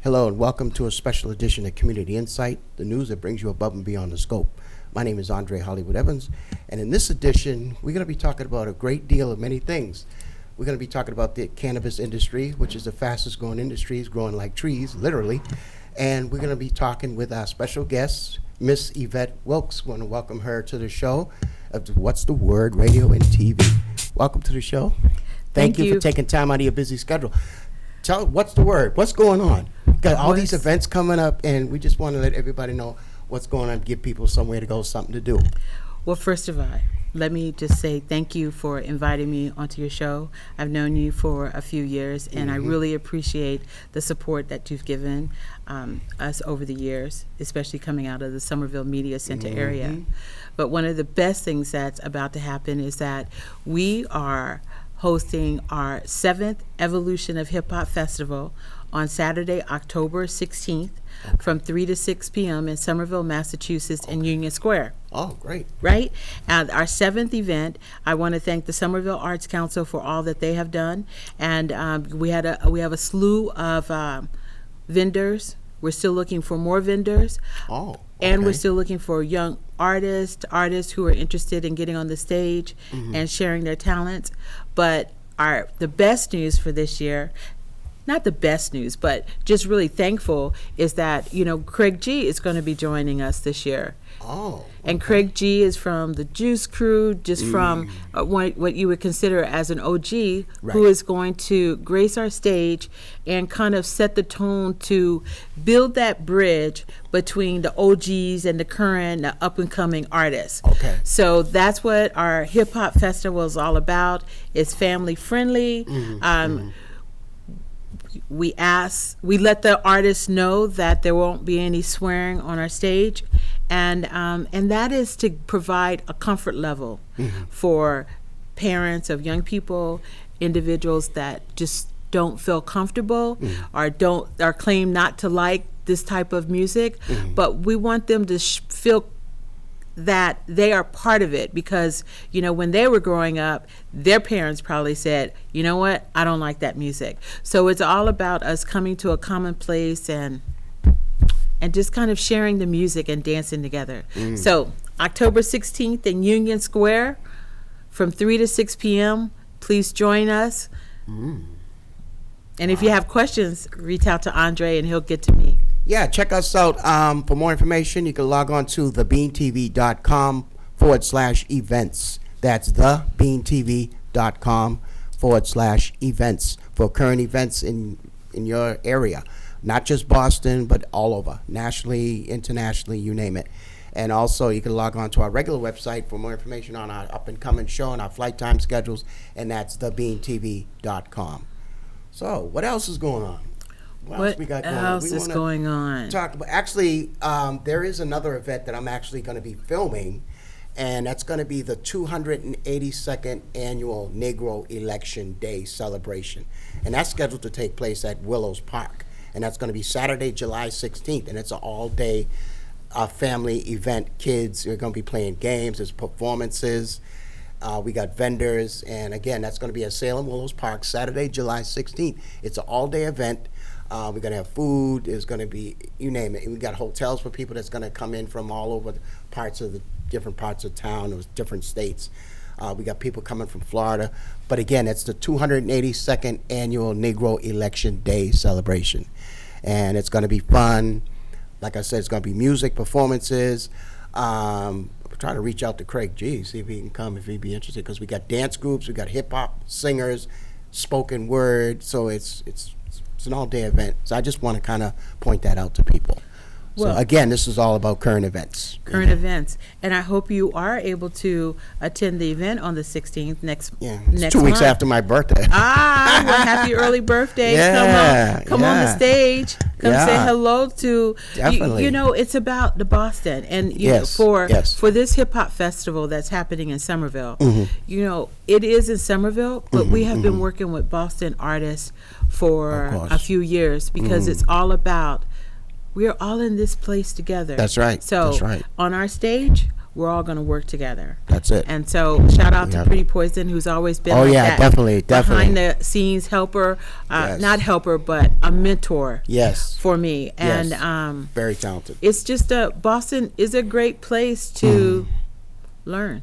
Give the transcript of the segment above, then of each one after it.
Hello and welcome to a special edition of Community Insight, the news that brings you above and beyond the scope. My name is Andre Hollywood Evans, and in this edition, we're going to be talking about a great deal of many things. We're going to be talking about the cannabis industry, which is the fastest growing industry, is growing like trees, literally. And we're going to be talking with our special guest, Miss Yvette Wilks. We want to welcome her to the show of What's the Word Radio and TV. Welcome to the show. Thank you for taking time out of your busy schedule. Tell what's the word? What's going on? Got all these events coming up, and we just want to let everybody know what's going on, give people somewhere to go, something to do. Well, first of all, let me just say thank you for inviting me onto your show. I've known you for a few years, and I really appreciate the support that you've given us over the years, especially coming out of the Somerville Media Center area. But one of the best things that's about to happen is that we are hosting our 7th Evolution of Hip Hop Festival on Saturday, October 16th from 3 to 6 p.m. in Somerville, Massachusetts in Union Square. Oh, great. Right? And our 7th event, I want to thank the Somerville Arts Council for all that they have done. And we have a slew of vendors. We're still looking for more vendors. Oh, okay. And we're still looking for young artists who are interested in getting on the stage and sharing their talents. But the best news for this year, not the best news, but just really thankful, is that, Craig G is going to be joining us this year. Oh. Okay. And Craig G is from the Juice Crew, just from what you would consider as an OG, who is going to grace our stage and kind of set the tone to build that bridge between the OGs and the current, the up-and-coming artists. Okay. So that's what our hip-hop festival is all about. It's family-friendly. We let the artists know that there won't be any swearing on our stage, and that is to provide a comfort level for parents of young people, individuals that just don't feel comfortable or claim not to like this type of music, but we want them to feel that they are part of it, because when they were growing up, their parents probably said, you know what, I don't like that music. So it's all about us coming to a common place and just kind of sharing the music and dancing together. So October 16th in Union Square from 3 to 6 p.m. Please join us. And if you have questions, reach out to Andre and he'll get to me. Yeah, check us out. For more information, you can log on to thebeantv.com/events. That's thebeantv.com/events for current events in your area. Not just Boston, but all over, nationally, internationally, you name it. And also, you can log on to our regular website for more information on our up-and-coming show and our flight time schedules, and that's thebeantv.com. So, what else is going on? What else is going on? There is another event that I'm actually going to be filming, and that's going to be the 282nd Annual Negro Election Day celebration. And that's scheduled to take place at Willows Park. And that's going to be Saturday, July 16th, and it's an all-day family event. Kids are going to be playing games, there's performances. We got vendors, and again, that's going to be at Salem Willows Park, Saturday, July 16th. It's an all-day event. We're going to have food. There's going to be, you name it. And we got hotels for people that's going to come in from all over different parts of town or different states. We got people coming from Florida. But again, it's the 282nd Annual Negro Election Day celebration. And it's going to be fun. Like I said, it's going to be music, performances. Trying to reach out to Craig G, see if he can come, if he'd be interested, because we got dance groups, we got hip-hop singers, spoken word, so it's an all-day event. So I just want to kind of point that out to people. Well, so again, this is all about current events. Current events. And I hope you are able to attend the event on the 16th next it's 2 weeks month. After my birthday. Well, happy early birthday. Come on the stage. Come say hello to, definitely. It's about the Boston. And for this hip hop festival that's happening in Somerville, it is in Somerville, but we have been working with Boston artists for a few years, because it's all about, we're all in this place together. That's right. So on our stage, we're all going to work together. That's it. And so shout out to Yeah. Pretty Poison, who's always been Oh, like yeah, that definitely. behind the scenes helper, Yes. not helper, but a mentor Yes. for me. And Yes. Very talented. it's just Boston is a great place to learn.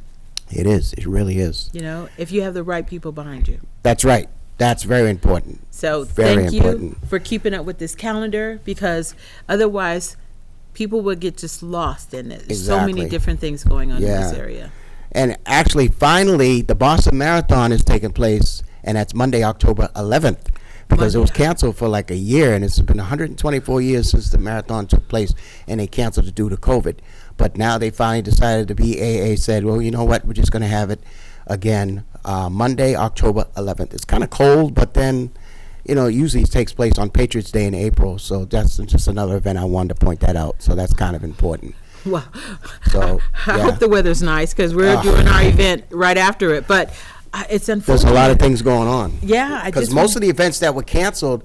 It is. It really is. You know, if you have the right people behind you. That's right. That's very important. So Very thank important. you for keeping up with this calendar, because otherwise people would get just lost in it. There's so many Exactly. different things going on in Yeah. this area. And actually, finally, the Boston Marathon is taking place, and that's Monday, October 11th, because it was canceled for like a year, and it's been 124 years since the marathon took place, and they canceled it due to COVID. But now they finally decided, the BAA said, well, you know what, we're just going to have it again Monday, October 11th. It's kind of cold, but then, you know, it usually takes place on Patriots Day in April, so that's just another event. I wanted to point that out, so that's kind of important. Well, So, I yeah. hope the weather's nice, because we're doing our event right after it. But it's unfortunate. There's a lot of things going on. Yeah, I Because just most of the events that were canceled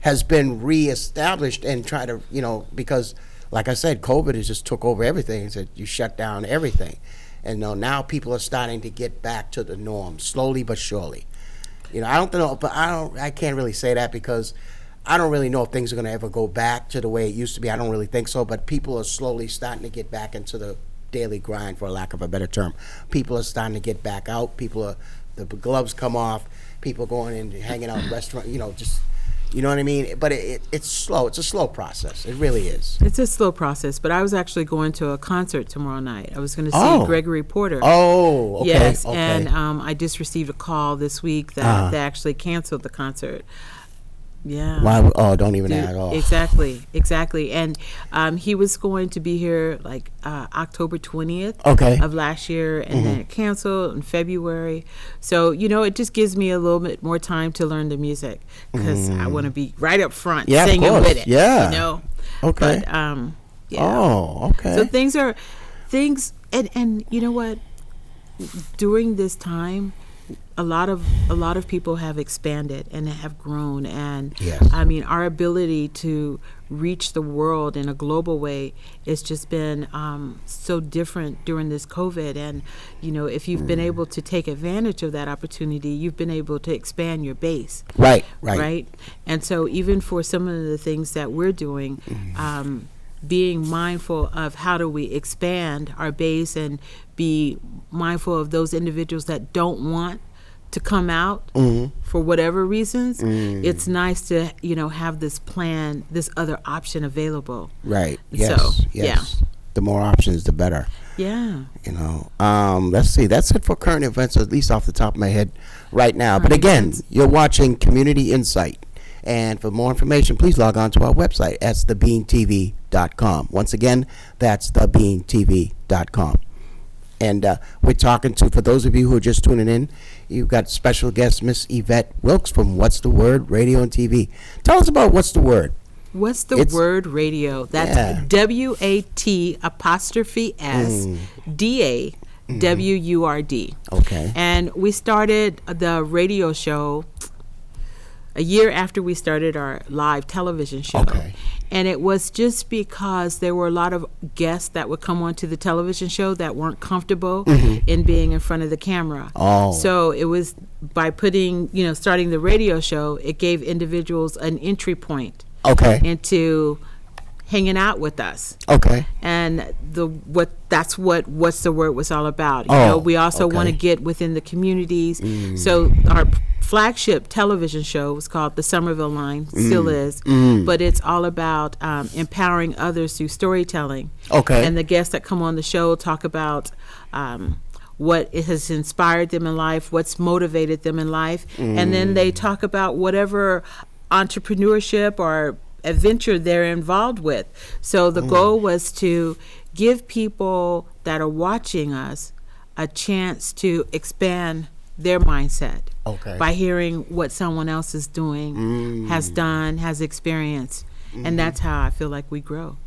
has been reestablished and try to, you know, because like I said, COVID has just took over everything. It said you shut down everything. And now people are starting to get back to the norm, slowly but surely. You know, I don't know, but I can't really say that, because I don't really know if things are going to ever go back to the way it used to be. I don't really think so, but people are slowly starting to get back into the daily grind, for lack of a better term. People are starting to get back out. The gloves come off. People going in and hanging out in restaurants, you know, just, you know what I mean? But it's slow. It's a slow process. It really is. It's a slow process, but I was actually going to a concert tomorrow night. I was going to see Oh. Gregory Porter. Oh, okay. Yes, okay. and I just received a call this week that they actually canceled the concert. Yeah. Why? Oh, don't even Dude, add it off. Exactly. And he was going to be here like October 20th Okay. of last year, and then it canceled in February. So, you know, it just gives me a little bit more time to learn the music, because I want to be right up front Yeah, of singing course. with it. Yeah. You know? Okay. But, yeah. Oh, okay. So things, and you know what? During this time, a lot of people have expanded and have grown, and Yes. I mean, our ability to reach the world in a global way has just been so different during this COVID. And you know, if you've been able to take advantage of that opportunity, you've been able to expand your base. Right. And so even for some of the things that we're doing, being mindful of how do we expand our base, and be mindful of those individuals that don't want to come out for whatever reasons. It's nice to, you know, have this plan, this other option available. Right. So, Yes. The more options, the better. Yeah. You know, let's see. That's it for current events, at least off the top of my head right now. But Current again, events. you're watching Community Insight. And for more information, please log on to our website at thebeantv.com. Once again, that's thebeantv.com. And we're talking to, for those of you who are just tuning in, you've got special guest Miss Yvette Wilks from What's the Word Radio and TV. Tell us about What's the Word. What's the It's- Wurd Radio? That's Yeah. WAT''SDAWURD. Okay. And we started the radio show a year after we started our live television show. Okay. And it was just because there were a lot of guests that would come onto the television show that weren't comfortable in being in front of the camera. Oh. So it was by starting the radio show, it gave individuals an entry point Okay. into hanging out with us. Okay. And that's what What's the Word was all about. You Oh, know, we also okay. want to get within the communities. So our flagship television show was called The Somerville Line, still is, but it's all about empowering others through storytelling. Okay. And the guests that come on the show talk about what it has inspired them in life, what's motivated them in life, and then they talk about whatever entrepreneurship or adventure they're involved with. So the goal was to give people that are watching us a chance to expand their mindset Okay. by hearing what someone else is doing, has done, has experienced. And that's how I feel like we grow.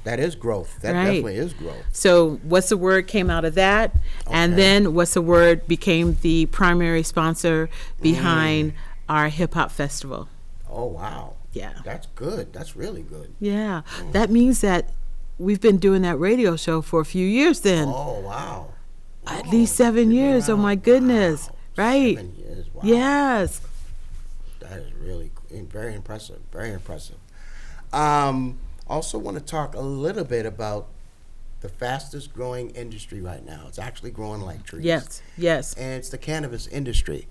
That is growth. That Right. definitely is growth. So What's the Word came out of that, and Okay. then What's the Word became the primary sponsor behind our hip hop festival. Oh, wow. Yeah. That's good. That's really good. Yeah, that means that we've been doing that radio show for a few years then. Oh, wow. At least 7 years. Oh, my goodness. Wow. Right. 7 years. Wow. Yes. That is really very impressive. Very impressive. Also want to talk a little bit about the fastest growing industry right now. It's actually growing like trees. Yes. Yes. And it's the cannabis industry.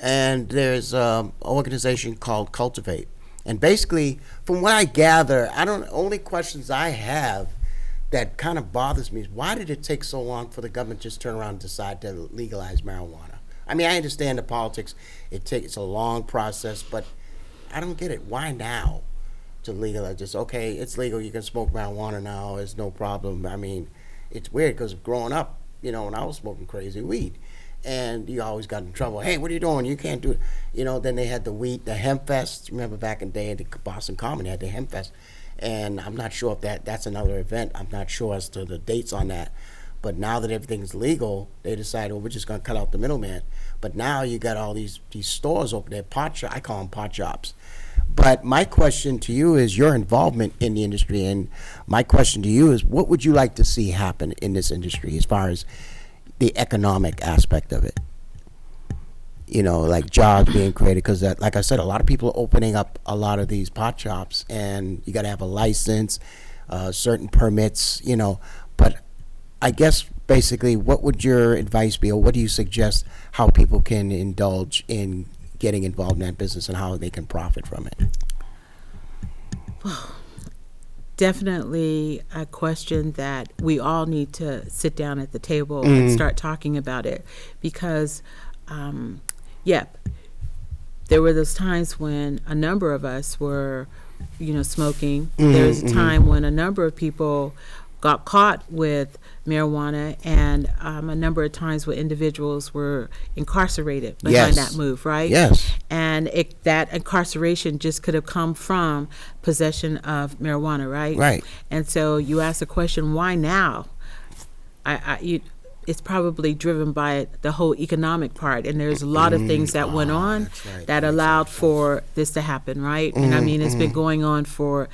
And there's an organization called Cultivate. And basically, from what I gather, only questions I have that kind of bothers me is, why did it take so long for the government to just turn around and decide to legalize marijuana? I mean, I understand the politics. It's a long process, but I don't get it. Why now to legalize? Just, okay, it's legal. You can smoke marijuana now. It's no problem. I mean, it's weird because growing up, when I was smoking crazy weed, and you always got in trouble. Hey, what are you doing? You can't do it. Then they had the Hemp Fest. Remember back in the day, the Boston Common had the Hemp Fest. And I'm not sure if that's another event. I'm not sure as to the dates on that. But now that everything's legal, they decided, well, we're just going to cut out the middleman. But now you got all these stores open there, I call them pot shops. But my question to you is your involvement in the industry. And my question to you is, what would you like to see happen in this industry as far as the economic aspect of it? Like jobs being created, because like I said, a lot of people are opening up a lot of these pot shops, and you got to have a license, certain permits, but I guess basically, what would your advice be, or what do you suggest how people can indulge in getting involved in that business and how they can profit from it? Well, definitely a question that we all need to sit down at the table and start talking about it, because there were those times when a number of us were, smoking. There was a time when a number of people got caught with marijuana, and a number of times where individuals were incarcerated behind that move, right? Yes. And that incarceration just could have come from possession of marijuana, right? Right. And so you ask the question, why now? It's probably driven by the whole economic part, and there's a lot of things that went on that allowed for this to happen, right? And I mean, it's been going on for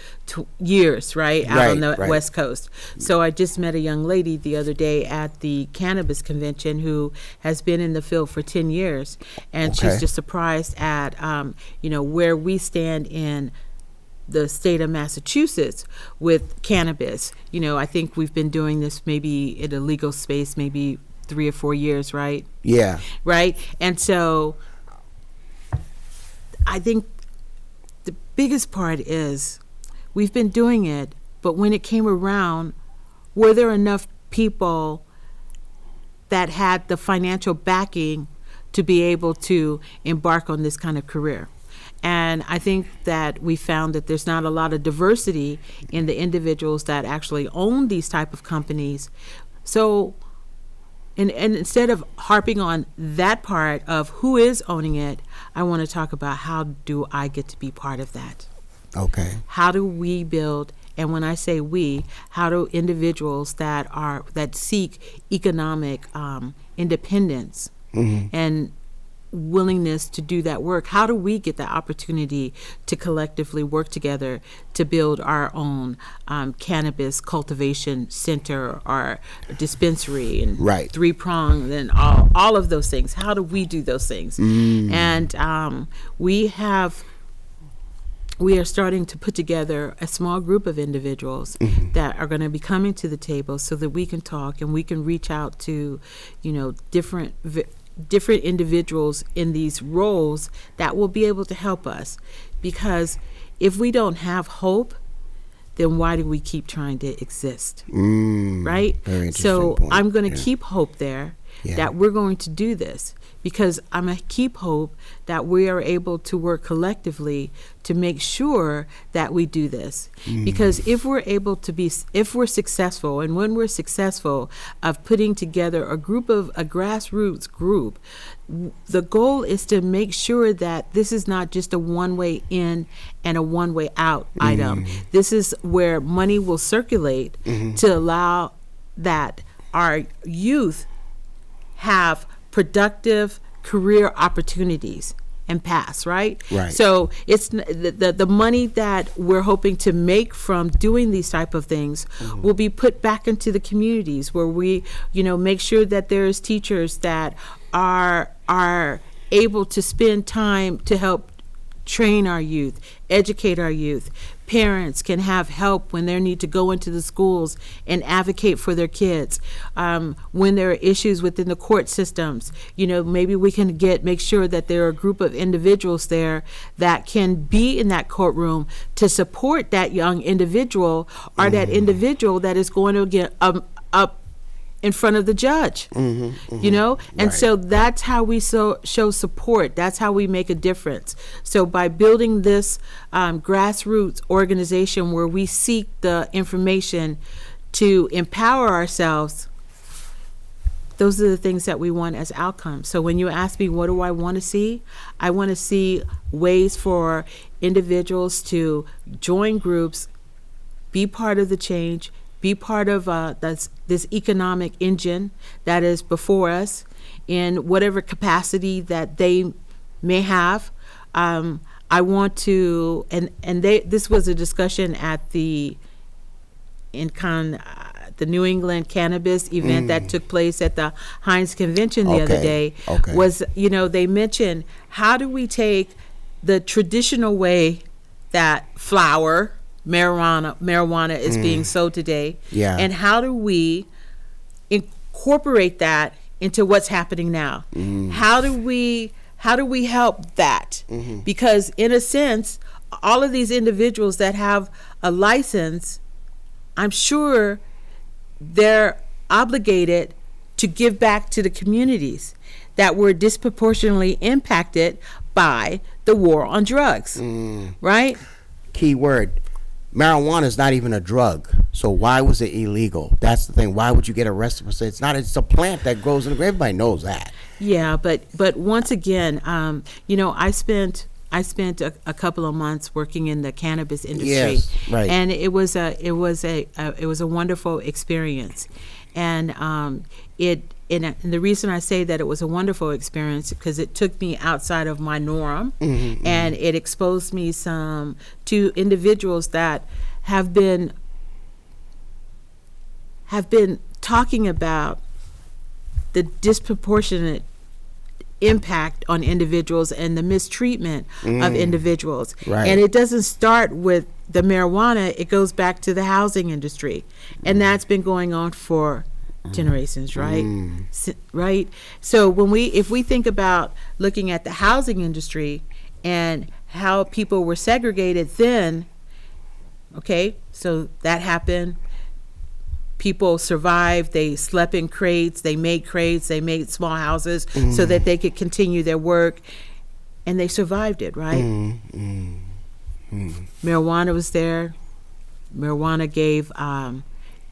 years, right, out on the West Coast. So I just met a young lady the other day at the Cannabis Convention who has been in the field for 10 years, and she's just surprised at, where we stand in the state of Massachusetts with cannabis. I think we've been doing this maybe in a legal space maybe 3 or 4 years, right? Yeah. Right? And so I think the biggest part is we've been doing it, but when it came around, were there enough people that had the financial backing to be able to embark on this kind of career? And I think that we found that there's not a lot of diversity in the individuals that actually own these type of companies. So, and instead of harping on that part of who is owning it, I want to talk about, how do I get to be part of that? Okay. How do we build, and when I say we, how do individuals that seek economic independence and willingness to do that work, how do we get the opportunity to collectively work together to build our own cannabis cultivation center or dispensary and three-prong and all of those things? How do we do those things? And we are starting to put together a small group of individuals that are going to be coming to the table so that we can talk and we can reach out to, different individuals in these roles that will be able to help us. Because if we don't have hope, then why do we keep trying to exist? Right? Very interesting so point. I'm going to keep hope there that we're going to do this, because I'm going to keep hope that we are able to work collectively to make sure that we do this. Because if we're successful, and when we're successful of putting together a grassroots group, the goal is to make sure that this is not just a one-way in and a one-way out item. This is where money will circulate to allow that our youth have productive career opportunities and pass, right? Right. So it's the money that we're hoping to make from doing these type of things will be put back into the communities where we, make sure that there's teachers that are able to spend time to help train our youth, educate our youth. Parents can have help when they need to go into the schools and advocate for their kids. When there are issues within the court systems, maybe we can make sure that there are a group of individuals there that can be in that courtroom to support that young individual or that individual that is going to get up in front of the judge, and Right. so that's how we show support. That's how we make a difference. So by building this grassroots organization where we seek the information to empower ourselves, those are the things that we want as outcomes. So when you ask me, what do I want to see? I want to see ways for individuals to join groups, be part of the change, be part of this economic engine that is before us in whatever capacity that they may have. I want to, this was a discussion at the New England Cannabis event that took place at the Heinz Convention the other day. Was, they mentioned, how do we take the traditional way that marijuana is being sold today, and how do we incorporate that into what's happening now? How do we help that? Because in a sense, all of these individuals that have a license, I'm sure they're obligated to give back to the communities that were disproportionately impacted by the war on drugs, right? Key word. Marijuana is not even a drug, so why was it illegal? That's the thing. Why would you get arrested for saying it's not? It's a plant that grows in the ground. Everybody knows that. Yeah, but once again, I spent a couple of months working in the cannabis industry. Yes, right. And it was a wonderful experience, and the reason I say that it was a wonderful experience because it took me outside of my norm, and it exposed me to individuals that have been talking about the disproportionate impact on individuals and the mistreatment of individuals. Right. And it doesn't start with the marijuana, it goes back to the housing industry. And that's been going on for generations, right? Right? So if we think about looking at the housing industry and how people were segregated then, okay, so that happened. People survived, they slept in crates, they made small houses so that they could continue their work, and they survived it, right? Marijuana was there. Marijuana gave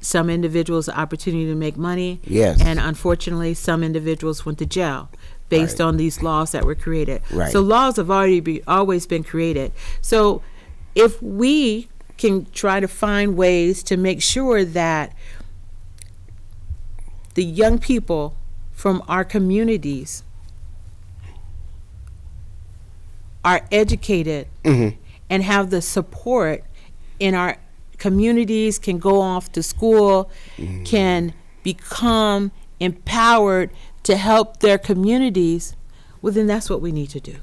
some individuals the opportunity to make money. Yes. And unfortunately, some individuals went to jail based on these laws that were created. Right. So laws have always been created. So if we can try to find ways to make sure that the young people from our communities are educated and have the support in our communities, can go off to school, can become empowered to help their communities, well, then that's what we need to do.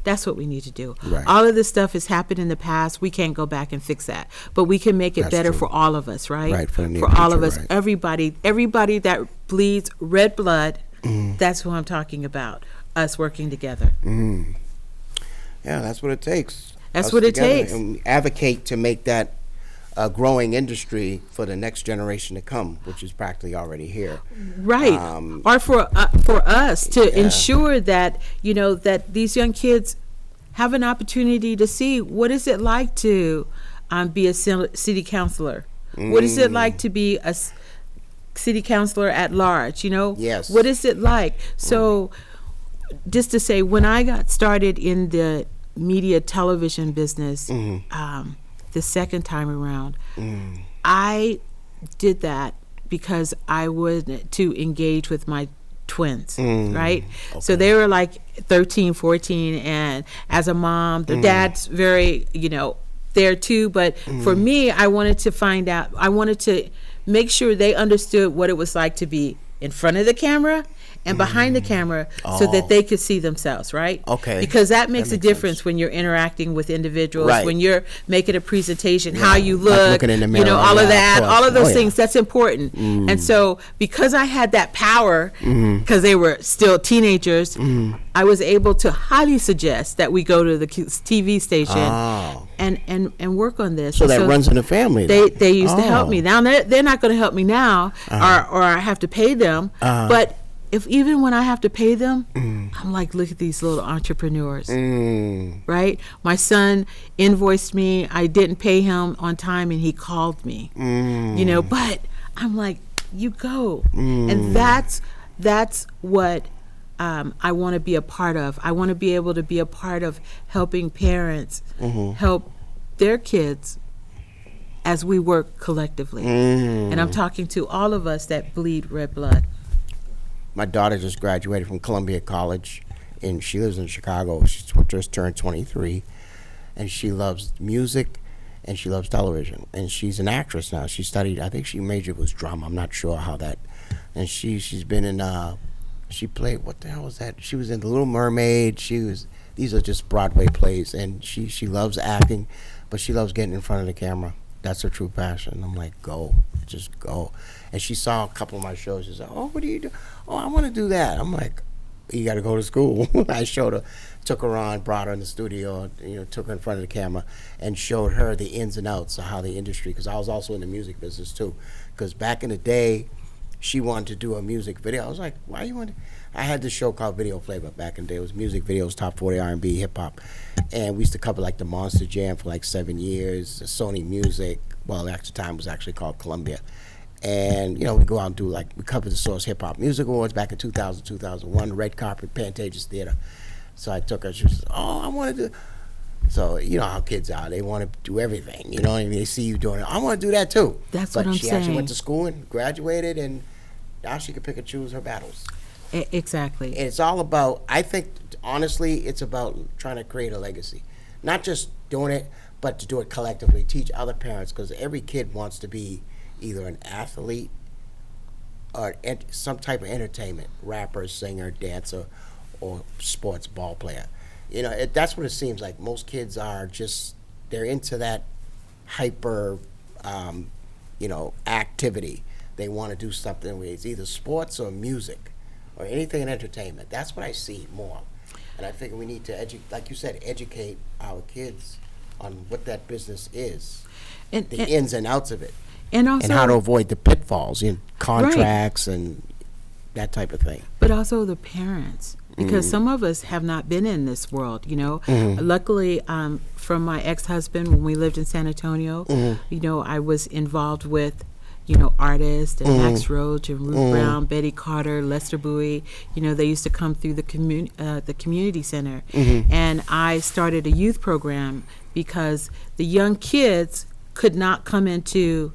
That's what we need to do. Right. All of this stuff has happened in the past. We can't go back and fix that, but we can make it That's better true. for all of us, right? Right, for the near for all of future, us, right. everybody that bleeds red blood. That's who I'm talking about. Us working together. Yeah, that's what it takes. That's Us what it together, takes. and we advocate to make that a growing industry for the next generation to come, which is practically already here. Right. Or for us to ensure that, that these young kids have an opportunity to see what is it like to be a city councilor. What is it like to be a city councilor at large, Yes. What is it like? So just to say, when I got started in the media television business, the second time around, I did that because I wanted to engage with my twins, right? So they were like 13, 14, and as a mom, the dad's very, there too. But for me, I wanted to make sure they understood what it was like to be in front of the camera and behind the camera, so that they could see themselves, right? Okay. Because that makes a difference sense. when you're interacting with individuals, Right. when you're making a presentation, how you Like look, looking in the mirror. all of that, course. all of those Oh, yeah. things, that's important. And so because I had that power, because they were still teenagers, I was able to highly suggest that we go to the TV station and work on this. So And that runs in the family. They used to help me. Now they're not going to help me now, or I have to pay them. But even when I have to pay them, I'm like, look at these little entrepreneurs, right? My son invoiced me. I didn't pay him on time, and he called me. But I'm like, you go, and that's what I want to be a part of. I want to be able to be a part of helping parents help their kids as we work collectively. And I'm talking to all of us that bleed red blood. My daughter just graduated from Columbia College, and she lives in Chicago. She just turned 23, and she loves music, and she loves television, and she's an actress now. She studied, I think she majored was drama. I'm not sure how that, and she's been in, she played, what the hell was that? She was in The Little Mermaid. These are just Broadway plays, and she loves acting, but she loves getting in front of the camera. That's her true passion. I'm like, just go. And she saw a couple of my shows. She said, oh, what do you do? Oh, I want to do that. I'm like, you got to go to school. I showed her, took her on, brought her in the studio, took her in front of the camera and showed her the ins and outs of how the industry, because I was also in the music business too. Because back in the day, she wanted to do a music video. I was like, why you want to? I had this show called Video Flavor back in the day. It was music videos, top 40 R&B, hip hop. And we used to cover like the Monster Jam for like 7 years, Sony Music. Well, at the time it was actually called Columbia. And, we go out and do we covered the Source Hip Hop Music Awards back in 2000, 2001, Red Carpet, Pantages Theater. So I took her, she was, I want to do. So, you know how kids are. They want to do everything. You know what I mean? They see you doing it. I want to do that too. That's what I'm saying. But she actually went to school and graduated, and now she can pick and choose her battles. Exactly. And it's all about, I think, honestly, it's about trying to create a legacy. Not just doing it, but to do it collectively. Teach other parents, because every kid wants to be either an athlete or some type of entertainment, rapper, singer, dancer, or sports ball player. That's what it seems like. Most kids are they're into that hyper, activity. They want to do something with it's either sports or music or anything in entertainment. That's what I see more. And I think we need to, like you said, educate our kids on what that business is, the ins and outs of it. And also, how to avoid the pitfalls in contracts and that type of thing. But also the parents, because some of us have not been in this world, Luckily, from my ex-husband, when we lived in San Antonio, I was involved with, artists and Max Roach and Ruth Brown, Betty Carter, Lester Bowie. They used to come through the community center. And I started a youth program because the young kids could not come into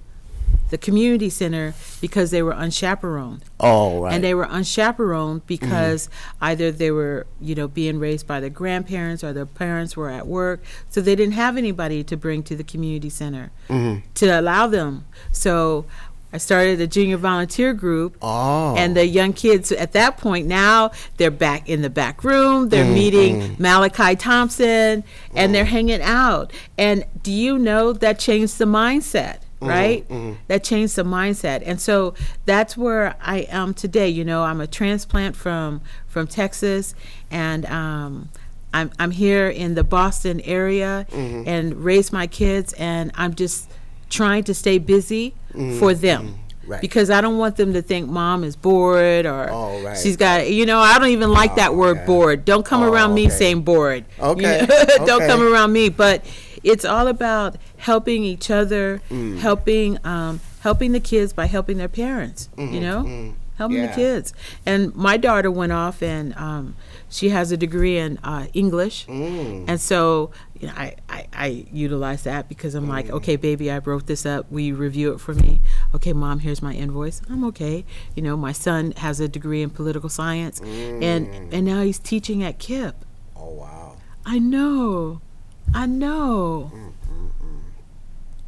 the community center because they were unchaperoned. Oh, right. And they were unchaperoned because either they were, being raised by their grandparents or their parents were at work, so they didn't have anybody to bring to the community center to allow them. So I started a junior volunteer group, and the young kids at that point, now they're back in the back room, they're meeting Malachi Thompson, and they're hanging out. And do you know that changed the mindset? Right? That changed the mindset. And so that's where I am today. I'm a transplant from Texas, and I'm here in the Boston area and raise my kids, and I'm just trying to stay busy for them. Right. Because I don't want them to think mom is bored or she's got, I don't even like that word bored. Don't come around me saying bored. Okay. Don't come around me. But it's all about helping each other, helping the kids by helping their parents, helping the kids. And my daughter went off and she has a degree in English. And so I utilize that because I'm like, okay, baby, I wrote this up. Will you review it for me? okay, Mom, here's my invoice. I'm okay. You know, my son has a degree in political science, and now he's teaching at KIPP. Oh, wow. I know.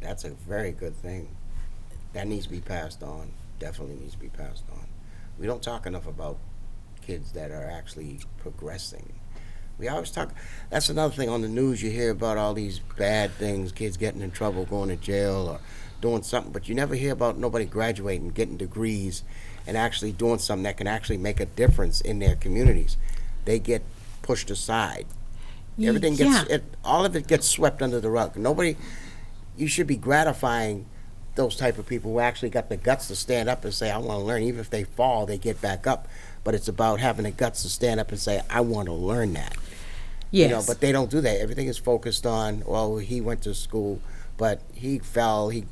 That's a very good thing. That needs to be passed on. Definitely needs to be passed on. We don't talk enough about kids that are actually progressing. We always talk, that's another thing on the news, you hear about all these bad things, kids getting in trouble, going to jail or doing something, but you never hear about nobody graduating, getting degrees, and actually doing something that can actually make a difference in their communities. They get pushed aside. Everything gets, all of it gets swept under the rug. Nobody, you should be gratifying those type of people who actually got the guts to stand up and say, I want to learn. Even if they fall, they get back up. But it's about having the guts to stand up and say, I want to learn that. Yes. You know, but they don't do that. Everything is focused on, well, he went to school, but he fell, he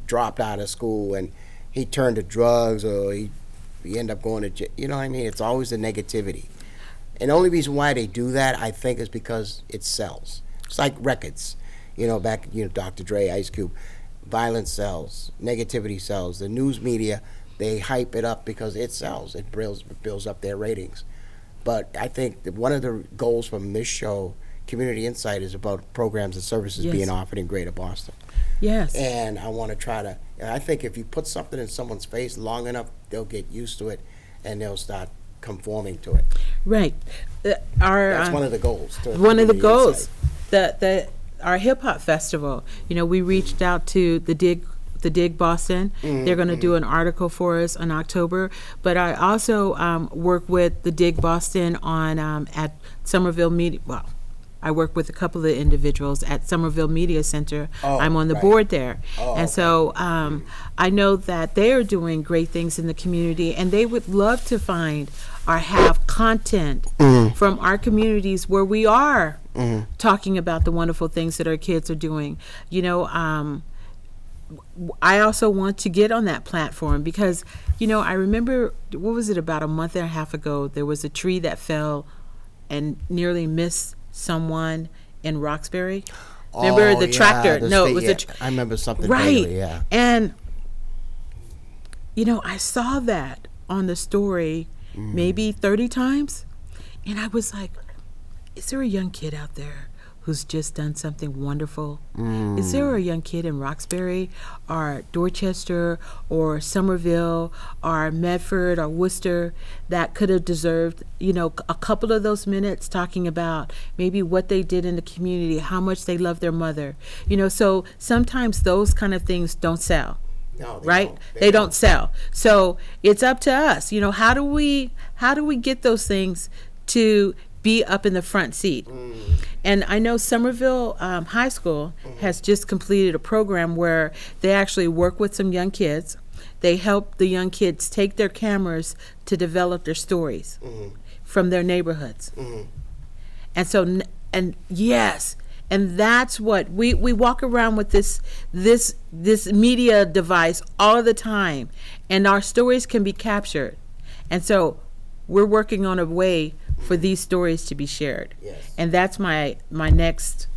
dropped out of school, and he turned to drugs, or he ended up going to jail. You know what I mean? It's always the negativity. And the only reason why they do that, I think, is because it sells. It's like records. You know, back, you know, Dr. Dre, Ice Cube. Violence sells. Negativity sells. The news media, they hype it up because it sells. It builds up their ratings. But I think that one of the goals from this show, Community Insight, is about programs and services being offered in Greater Boston. Yes. And I want to try to, and I think if you put something in someone's face long enough, they'll get used to it and they'll start conforming to it. Right. That's one of the goals. One of the goals. Our hip hop festival, you know, we reached out to the Dig Boston. They're going to do an article for us in October. But I also work with the Dig Boston on at Somerville Media. Well, I work with a couple of individuals at Somerville Media Center. I'm on the board there. And so I know that they are doing great things in the community, and they would love to find or have content from our communities where we are talking about the wonderful things that our kids are doing. You know, I also want to get on that platform because, you know, I remember, what was it, about a month and a half ago, there was a tree that fell and nearly missed someone in Roxbury. Remember the tractor? No, it was I remember something. Right. Vaguely, yeah. And, you know, I saw that on the story maybe 30 times. And I was like, is there a young kid out there who's just done something wonderful? Is there a young kid in Roxbury or Dorchester or Somerville or Medford or Worcester that could have deserved, you know, a couple of those minutes talking about maybe what they did in the community, how much they love their mother? You know, so sometimes those kind of things don't sell. No, right? They don't sell. So it's up to us. You know, how do we get those things to be up in the front seat? And I know Somerville High School has just completed a program where they actually work with some young kids. They help the young kids take their cameras to develop their stories from their neighborhoods. And so, and yes, and that's what we walk around with this media device all the time, and our stories can be captured. And so we're working on a way for these stories to be shared. Yes. And that's my next,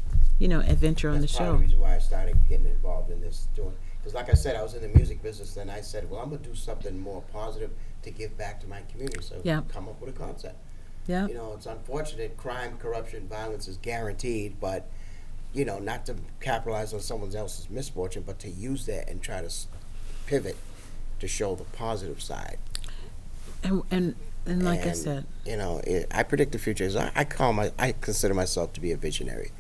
you know, adventure on the show. That's part of the reason why I started getting involved in this. Because like I said, I was in the music business, and I said, well, I'm going to do something more positive to give back to my community. So come up with a concept. Yeah. You know, it's unfortunate. Crime, corruption, violence is guaranteed, but, you know, not to capitalize on someone else's misfortune, but to use that and try to pivot to show the positive side. And like I said, you know, I predict the future. I consider myself to be a visionary.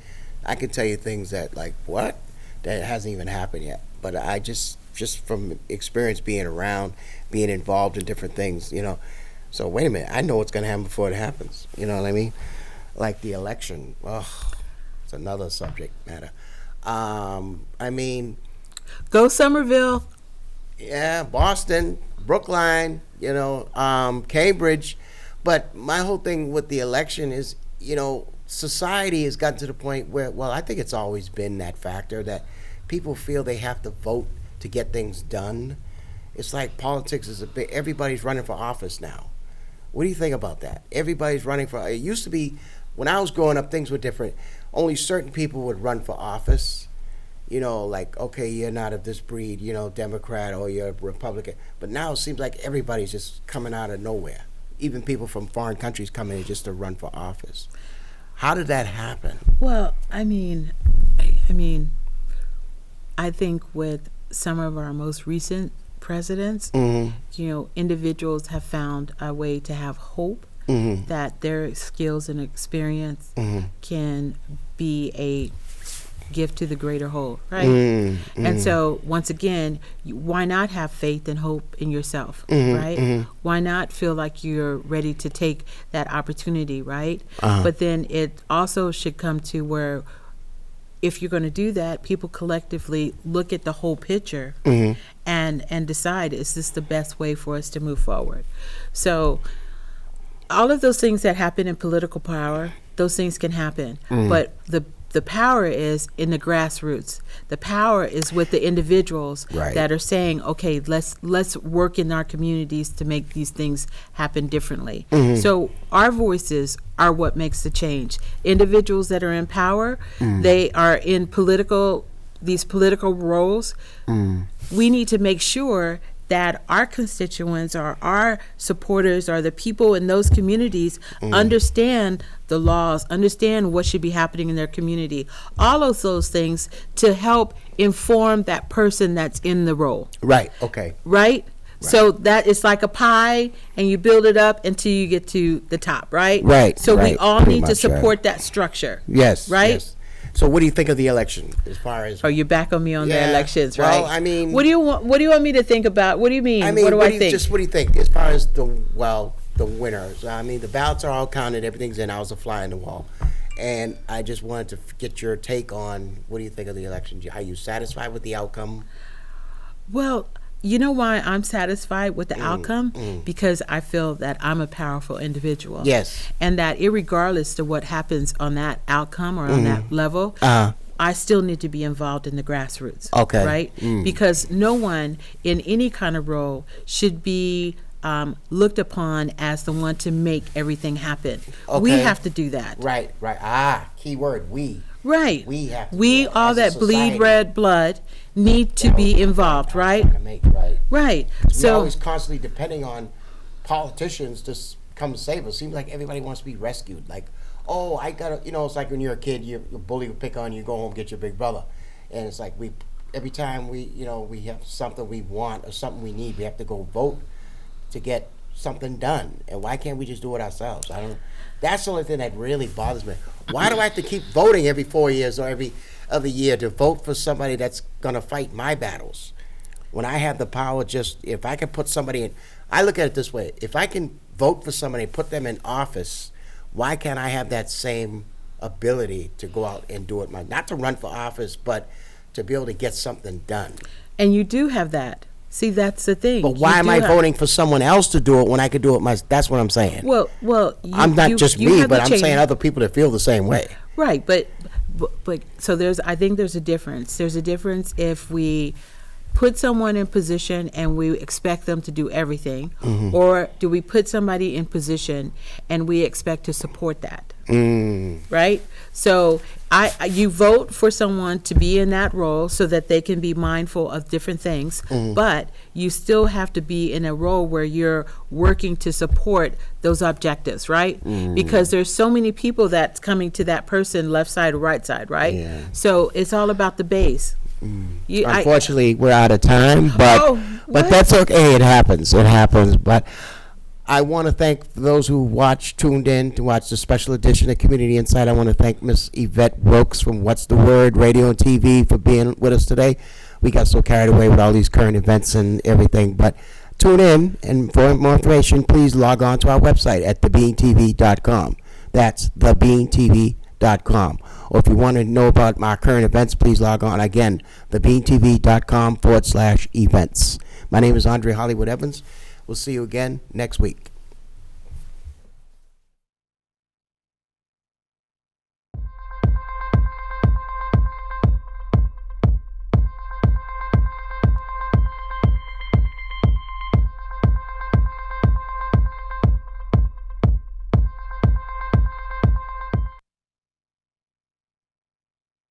I can tell you things that, like, what? That hasn't even happened yet. But I just from experience being around, being involved in different things, you know. So wait a minute, I know what's going to happen before it happens. You know what I mean? Like the election. Oh, it's another subject matter. I mean, go Somerville. Yeah, Boston, Brookline, you know, Cambridge. But my whole thing with the election is, you know, society has gotten to the point where, well, I think it's always been that factor that people feel they have to vote to get things done. It's like politics is everybody's running for office now. What do you think about that? Everybody's running for, it used to be, when I was growing up, things were different. Only certain people would run for office. like, okay, you're not of this breed, Democrat or you're Republican. But now it seems like everybody's just coming out of nowhere. Even people from foreign countries coming in just to run for office. How did that happen? Well, I think with some of our most recent presidents, individuals have found a way to have hope that their skills and experience can be a gift to the greater whole, right? And so, once again, why not have faith and hope in yourself, right? Why not feel like you're ready to take that opportunity, right? But then it also should come to where, if you're going to do that, people collectively look at the whole picture and decide, is this the best way for us to move forward? So all of those things that happen in political power, those things can happen. But the power is in the grassroots. The power is with the individuals that are saying, okay, let's work in our communities to make these things happen differently. So our voices are what makes the change. Individuals that are in power, they are in these political roles. We need to make sure that our constituents or our supporters or the people in those communities understand the laws, understand what should be happening in their community, all of those things to help inform that person that's in the role. Right, okay. Right? So that it's like a pie, and you build it up until you get to the top, right? Right. So we all Pretty need to much, support that structure. Yes. Right? Yes. So what do you think of the election as far as... Oh, you're back on me on the elections, right? Well, I mean... What do you want me to think about? What do you mean? I mean, what do I think? What do you think as far as the winners? I mean, the ballots are all counted, everything's in. I was a fly on the wall. And I just wanted to get your take on, what do you think of the election? Are you satisfied with the outcome? Well, you know why I'm satisfied with the outcome? Because I feel that I'm a powerful individual. Yes. And that irregardless of what happens on that outcome or on that level, I still need to be involved in the grassroots. Okay. Right? Because no one in any kind of role should be looked upon as the one to make everything happen. Okay. We have to do that. Right. Key word, we. Right. We have to. We, all that bleed red blood, need to be involved, right? Right. We're always constantly depending on politicians to come save us. Seems like everybody wants to be rescued. Like, oh, I gotta, it's like when you're a kid, your bully will pick on you, go home, get your big brother. And it's like every time we have something we want or something we need, we have to go vote to get something done. And why can't we just do it ourselves? That's the only thing that really bothers me. Why do I have to keep voting every 4 years or every other year to vote for somebody that's gonna fight my battles? When I have the power, if I can put somebody in, I look at it this way, if I can vote for somebody, put them in office, why can't I have that same ability to go out and do it, not to run for office, but to be able to get something done? And you do have that. See, that's the thing. But why am I voting for someone else to do it when I could do it myself? That's what I'm saying. Well, I'm not just me, but I'm saying other people that feel the same way. Right, but so I think there's a difference. There's a difference if we put someone in position and we expect them to do everything, or do we put somebody in position and we expect to support that? Right? So you vote for someone to be in that role so that they can be mindful of different things, but you still have to be in a role where you're working to support those objectives, right? Because there's so many people that's coming to that person, left side or right side, right? Yeah. So it's all about the base. Unfortunately, we're out of time, but that's okay. It happens. But I want to thank those who tuned in to watch the special edition of Community Insight. I want to thank Miss Yvette Wilks from What's the Word Radio and TV for being with us today. We got so carried away with all these current events and everything, but tune in, and for more information, please log on to our website at thebeantv.com. That's thebeantv.com. Or if you want to know about my current events, please log on again, thebeantv.com/events. My name is Andre Hollywood Evans. We'll see you again next week.